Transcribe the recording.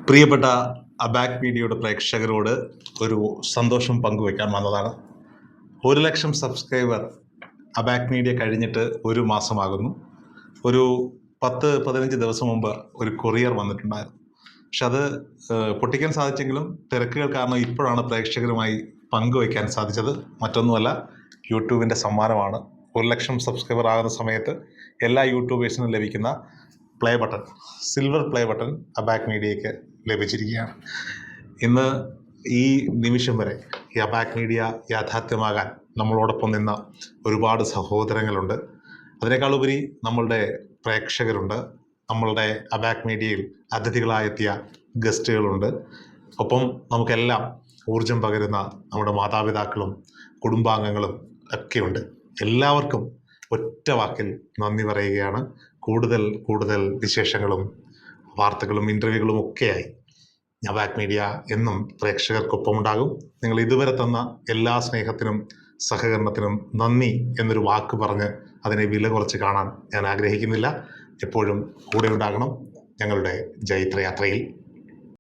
പ്രിയപ്പെട്ട അബാക് മീഡിയയുടെ പ്രേക്ഷകരോട് ഒരു സന്തോഷം പങ്കുവയ്ക്കാൻ വന്നതാണ്. 1,00,000 സബ്സ്ക്രൈബർ അബാക് മീഡിയ കഴിഞ്ഞിട്ട് ഒരു മാസമാകുന്നു. ഒരു 10-15 ദിവസം മുമ്പ് ഒരു കൊറിയർ വന്നിട്ടുണ്ടായിരുന്നു. പക്ഷെ അത് പൊട്ടിക്കാൻ സാധിച്ചെങ്കിലും തിരക്കുകൾ കാരണം ഇപ്പോഴാണ് പ്രേക്ഷകരുമായി പങ്കുവയ്ക്കാൻ സാധിച്ചത്. മറ്റൊന്നുമല്ല, യൂട്യൂബിൻ്റെ സമ്മാനമാണ്. 1,00,000 സബ്സ്ക്രൈബർ ആകുന്ന സമയത്ത് എല്ലാ യൂട്യൂബേഴ്സിനും ലഭിക്കുന്ന play button, silver play button Abak മീഡിയയ്ക്ക് ലഭിച്ചിരിക്കുകയാണ്. ഇന്ന് ഈ നിമിഷം വരെ ഈ അബാക് മീഡിയ യാഥാർത്ഥ്യമാകാൻ നമ്മളോടൊപ്പം നിന്ന ഒരുപാട് സഹോദരങ്ങളുണ്ട്. അതിനേക്കാളുപരി നമ്മളുടെ പ്രേക്ഷകരുണ്ട്. നമ്മളുടെ അബാക് മീഡിയയിൽ അതിഥികളായെത്തിയ ഗസ്റ്റുകളുണ്ട്. ഒപ്പം നമുക്കെല്ലാം ഊർജം പകരുന്ന നമ്മുടെ മാതാപിതാക്കളും കുടുംബാംഗങ്ങളും ഒക്കെയുണ്ട്. എല്ലാവർക്കും ഒറ്റ വാക്കിൽ നന്ദി പറയുകയാണ്. കൂടുതൽ വിശേഷങ്ങളും വാർത്തകളും ഇൻ്റർവ്യൂകളും ഒക്കെയായി അബാക് മീഡിയ എന്നും പ്രേക്ഷകർക്കൊപ്പം ഉണ്ടാകും. നിങ്ങൾ ഇതുവരെ തന്ന എല്ലാ സ്നേഹത്തിനും സഹകരണത്തിനും നന്ദി എന്നൊരു വാക്ക് പറഞ്ഞ് അതിനെ വില കുറച്ച് കാണാൻ ഞാൻ ആഗ്രഹിക്കുന്നില്ല. എപ്പോഴും കൂടെ ഉണ്ടാകണം ഞങ്ങളുടെ ജൈത്രയാത്രയിൽ.